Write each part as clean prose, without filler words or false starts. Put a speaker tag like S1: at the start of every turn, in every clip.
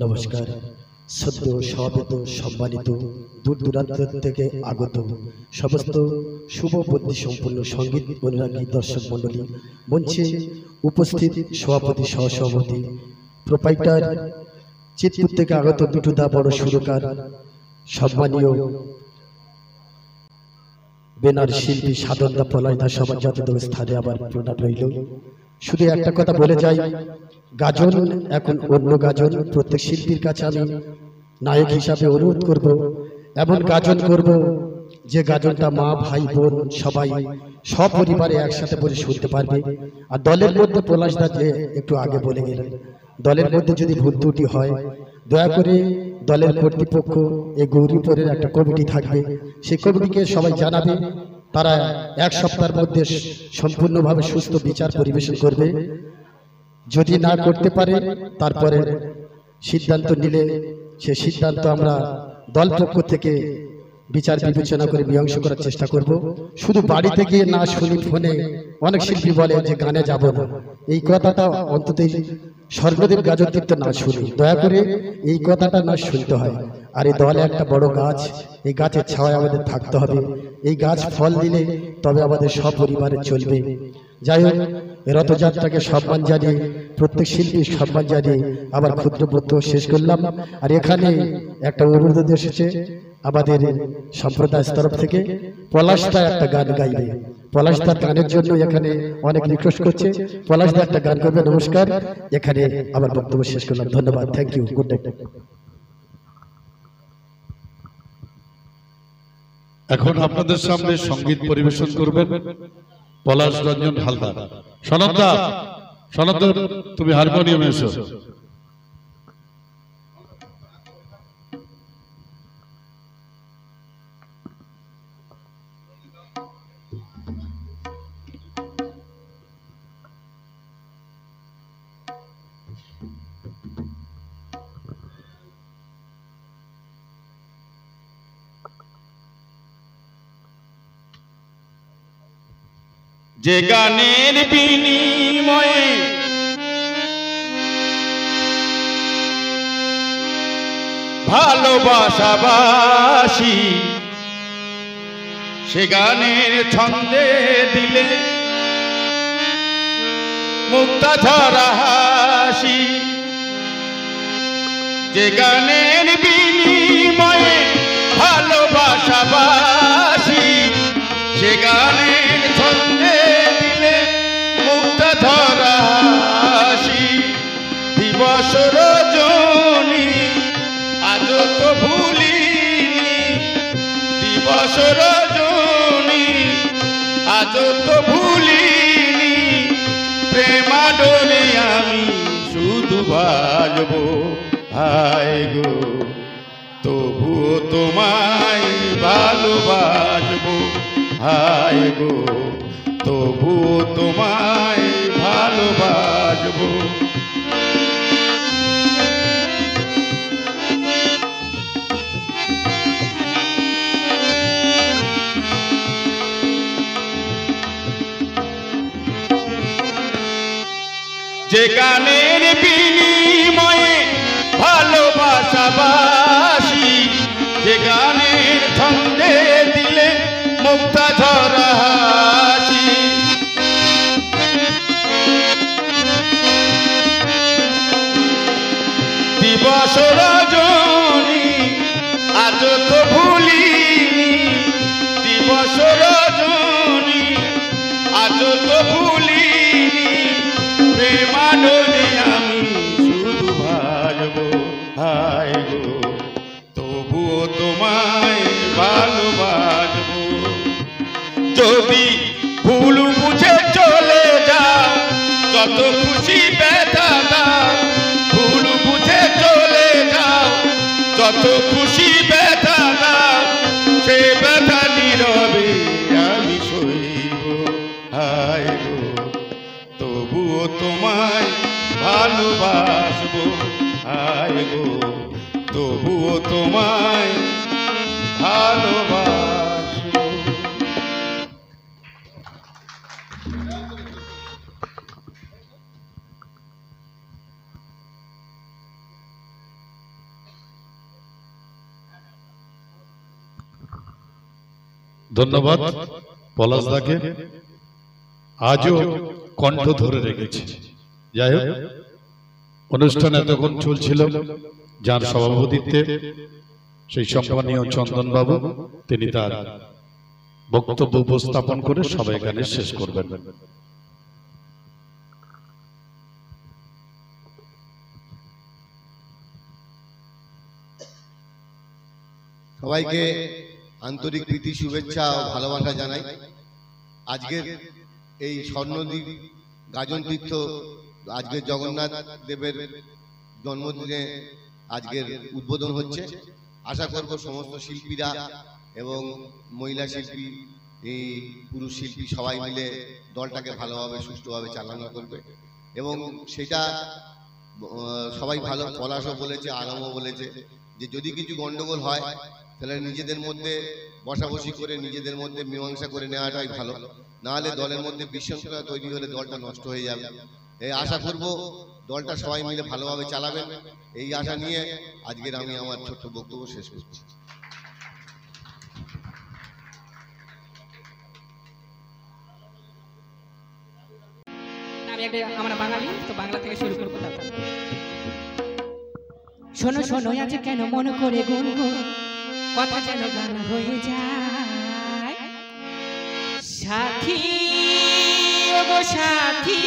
S1: নমস্কার। সদ্য সমাবেত সম্মানিত দূর দূরান্ত থেকে আগত সমস্ত শুভ বুদ্ধি সম্পন্ন সঙ্গীত অনুরাগী দর্শক মণ্ডলী, মঞ্চে উপস্থিত সভাপতি, সহসভাপতি, প্রোপাইটার, চিতপুর থেকে আগত দুটুদা বড় সুরকার, সম্মানীয় বেনার শিল্পী সাধনদা, পলাশদা, সবার যথাযথ স্থানে আবার প্রণাম রইল। শুধু একটা কথা বলে যাই, গাজন এখন অন্য গাজন। প্রত্যেক শিল্পীর কাছে আমি নায়ক হিসাবে অনুরোধ করব, এমন গাজন করব যে গাজনটা মা, ভাই, বোন সবাই সপরিবারে একসাথে বলে শুনতে পারবে। আর দলের মধ্যে পলাশদা যে একটু আগে বলে গেলেন, দলের মধ্যে যদি ভুল ত্রুটি হয় দয়া করে দলের কর্তৃপক্ষ, এই গৌরীপুরের একটা কমিটি থাকবে, সেই কমিটিকে সবাই জানাবে। তারা এক সপ্তাহের মধ্যে সম্পূর্ণভাবে সুস্থ বিচার পরিবেশন করবে। যদি না করতে পারে তারপরে সিদ্ধান্ত নিলে সে সিদ্ধান্ত আমরা দল পক্ষ থেকে বিচার বিবেচনা করে মীমাংস করার চেষ্টা করব। শুধু বাড়িতে গিয়ে না শুনি ফোনে অনেক শিল্পী বলে যে গানে যাব না, এই কথাটা অন্তত স্বর্ণদেব গাজন কীর্তন না শুনি, দয়া করে এই কথাটা না শুনতে হয়। আর এই দলে একটা বড় গাছ, এই গাছের ছাওয়ায় আমাদের থাকতে হবে। এই গাছ ফল দিলে তবে আমাদের সপরিবারে চলবে। যাই হোক, রথযাত্রাকে সম্মান জানিয়ে, প্রত্যেক শিল্পী সম্মান জানিয়ে আবার ক্ষুদ্র বক্তব্য শেষ করলাম। আর এখানে একটা অনুরোধ এসেছে আমাদের সম্প্রদায়ের তরফ থেকে, পলাশদা একটা গান গাইবে। পলাশদার গানের জন্য এখানে অনেক রিকোয়েস্ট করছে, পলাশদা একটা গান করবে। নমস্কার, এখানে আবার বক্তব্য শেষ করলাম। ধন্যবাদ, থ্যাংক ইউ, গুড নাইট।
S2: এখন আপনাদের সামনে সঙ্গীত পরিবেশন করবেন পলাশ রঞ্জন হালদার। সনদদা, সনদদা তুমি হারমোনিয়ামে এসো।
S3: যে গানের বিনিময়ে ভালোবাসাবাসি, সে গানের ছন্দে দিলে মুক্তা ঝরা হাসি। যে গানের বিনিময়ে ভালোবাসাবাসি, সে গানের ছন্দে দিলে মুক্তা ঝরা হাসি। দিবস রজনী আজ তো ভুলিনি, দিবস রজনী আজ তো ভুলিনি। প্রেমাডোলে আমি শুধু বাজবো, হায় গো তবুও তোমায় ভালোবাসবো, হায় গো তবুও তোমায় ভালোবাসবো। যে গানের বিনিময়ে ভালোবাসাবাসি, যে গানের ছন্দে দিলে মুক্তা ঝরা হাসি। দিবস রজনী আজ তো ভুলিনি, দিবস রজনী আজ তো ভুলিনি। প্রেমাডোলে আমি শুধু ভাজবো, হায় গো তবুও তোমায় ভালোবাসবো। যদি ভুল বুঝে চলে যাও, যত খুশি ব্যথা দাও, ভুল বুঝে চলে যাও, যত খুশি ব্যথা দাও, সে ব্যথা নীরবে আমি সইব, হায় গো তবুও তোমায় ভালোবাসবো, হায় গো তবুও তোমায় ভালোবাসবো।
S2: ধন্যবাদ পলাশদাকে, আজও কণ্ঠ ধরে রেখেছে। যাই হোক, অনুষ্ঠান এতক্ষণ চলছিল যার সভাপতিত্বে সেই সম্মানীয় চন্দনবাবু, তিনি তার বক্তব্য উপস্থাপন করে সবাই এখানে শেষ করবেন।
S4: সবাইকে আন্তরিক প্রীতি শুভেচ্ছা ও ভালোবাসা জানাই। আজকের এই স্বর্ণদ্বীপ গাজন তীর্থ আজকের জগন্নাথ দেবের জন্মদিনে আজকের উদ্বোধন হচ্ছে। আশা করব সমস্ত শিল্পীরা এবং মহিলা শিল্পী, এই পুরুষ শিল্পী সবাই মিলে দলটাকে ভালোভাবে সুষ্ঠুভাবে চালনা করবে এবং সেটা সবাই ভালো। পলাশও বলেছে, আলমও বলেছে যে যদি কিছু গন্ডগোল হয় তাহলে নিজেদের মধ্যে বসাবসি করে নিজেদের মধ্যে মীমাংসা করে নেওয়াটাই ভালো, নাহলে দলের মধ্যে বিশৃঙ্খলা তৈরি হলে দলটা নষ্ট হয়ে যাবে। এই আশা করব দলটা সবাই মিলে ভালোভাবে চালাবেন, এই আশা নিয়ে আজকের আমি আমার ছোট্ট বক্তব্য শেষ করছি।
S5: আমরা বাঙালি তো বাংলা থেকে শুরু করবো। শোনো শোনো আজ কেন মন করে গুনগুন কথা যেন গান হয়ে যায়। সাথী ওগো সাথী,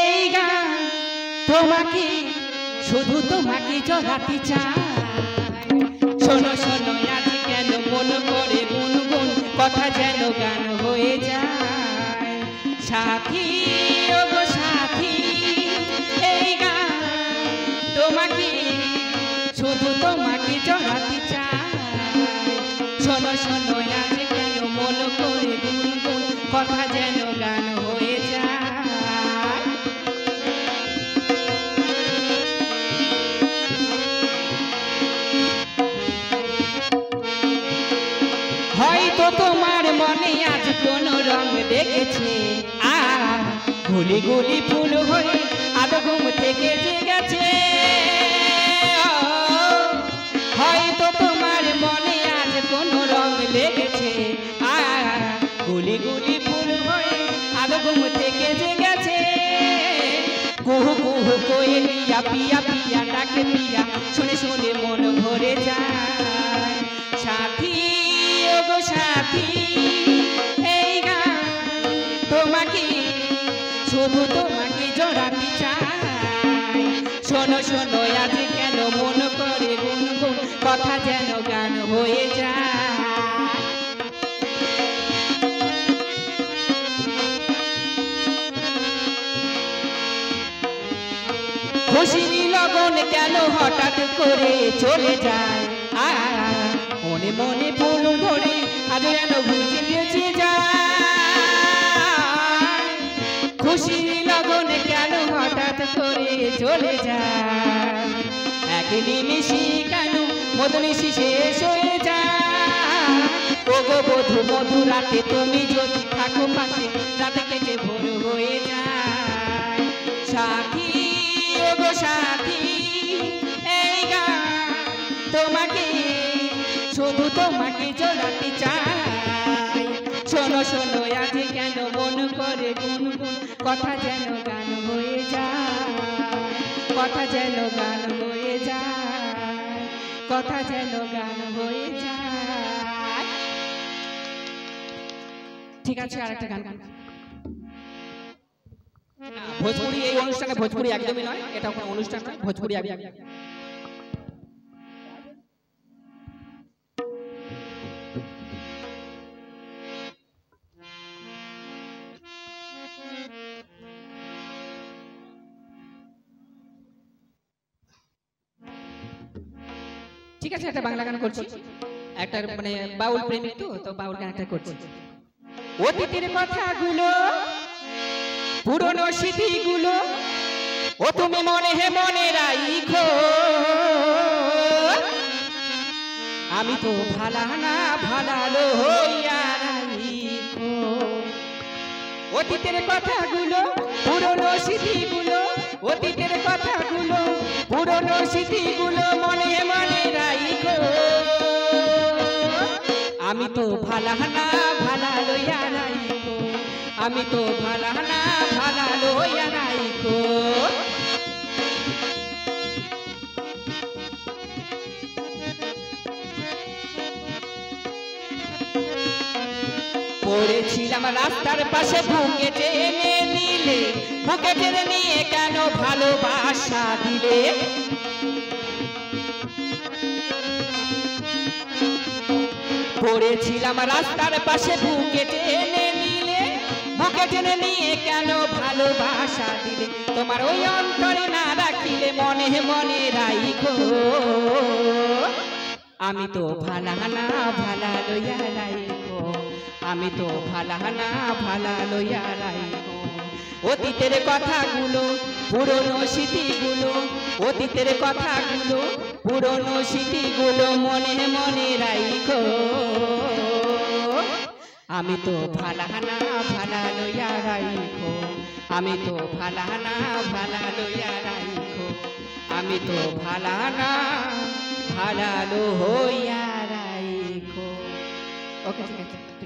S5: এই গান তোমাকে শুধু তোমাকে জড়াতে চায়। শোনো শোনো আজ কেন মন করে গুনগুন কথা যেন গান হয়ে যায়। সাথী ওগো সাথী, এই গান তোমাকে শুধু তোমাকে জড়াতে চায়। শোনো শোনো আজ কেন মন করে গুনগুন কথা যেন গান হয়ে যায়। হয়তো তোমার মনে আজ কোন রং দেখেছে, আর গুলি গুলি ফুল হয়ে আজ ঘুম থেকে জেগেছে। হয়তো তোমার মনে আজ কোন রং লেগেছে, আর গুলি গুলি ফুল হয়ে আজ ঘুম থেকে জেগেছে। কুহু কুহু কোয়েলিয়া পিয়া পিয়া ডাকে পিয়া, শুনে শুনে মন ভরে যায়। সাথী ওগো সাথী, এই গান তোমাকে শুধু তোমাকে জড়াতে চায়। শোনো শোনো আজ কেন মন করে গুনগুন কথা যেন গান হয়ে যায়। খুশির লগন কেন হঠাৎ করে চলে যায়, আর মনে মনে ফুল ধরে আজ যেন ঘুরতে গেছে যায়। খুশির লগন কেন হঠাৎ করে চলে যায়, এক নিমিষে কেন মধুনিশি শেষ হয়ে যায়। ওগো বধু মধু রাতে তুমি যদি থাকো পাশে, রাতে কেটে ভোর হয়ে যায়। সাথী ওগো সাথী, এই গান তোমাকে শুধু তোমাকে জড়াতে চায়। শোনো শোনো আজ কেন মন করে গুনগুন কথা যেন গান হয়ে যায়। কথা যেন গান হয়ে যায়, কথা যেন গান হয়ে যায়। ঠিক আছে, আর একটা গান গান। ভোজপুরি এই অনুষ্ঠানে ভোজপুরি একদমই নয়, এটা কোনো অনুষ্ঠান নয়, ভোজপুরি একদম। ঠিক আছে, একটা বাংলা গান করছি, একটা মানে বাউল প্রেমিক তো বাউল গান একটা করছি। অতীতের কথাগুলো পুরনো স্মৃতিগুলো ও তুমি মনে হে মনে রাখো, আমি তো ভালা না ভালালো হইয়া রাখো। অতীতের কথাগুলো পুরনো স্মৃতিগুলো, অতীতের কথাগুলো পুরনো স্মৃতিগুলো মনে মনে রাখো। তো ভালাহানা ভালা লইয়া রাইখো, আমি তো ভালাহানা ভালা লইয়া রাইখো। পড়েছিলাম রাস্তার পাশে বুকে টেনে নিলে, বুকে টেনে নিয়ে কেন ভালোবাসা দিলে। পড়েছিলাম রাস্তার পাশে বুকে টেনে নিলে, বুকে টেনে নিয়ে কেন ভালোবাসা দিলে। তোমার ওই অন্তরে না রাখিলে মনে মনে রাইখো, আমি তো ভালাহানা ভালা লইয়া রাইখো, আমি তো ভালাহানা ভালা লইয়া রাইখো। অতীতের কথাগুলো পুরনো স্মৃতিগুলো, অতীতের কথাগুলো পুরনো স্মৃতিগুলো মনে মনে রাইখো, আমি তো ভালাহানা ভালা লইয়া রাইখো, আমি তো ভালাহানা ভালা লইয়া রাইখো, আমি তো ভালাহানা ভালা লইয়া রাইখো। ওকে, ঠিক আছে।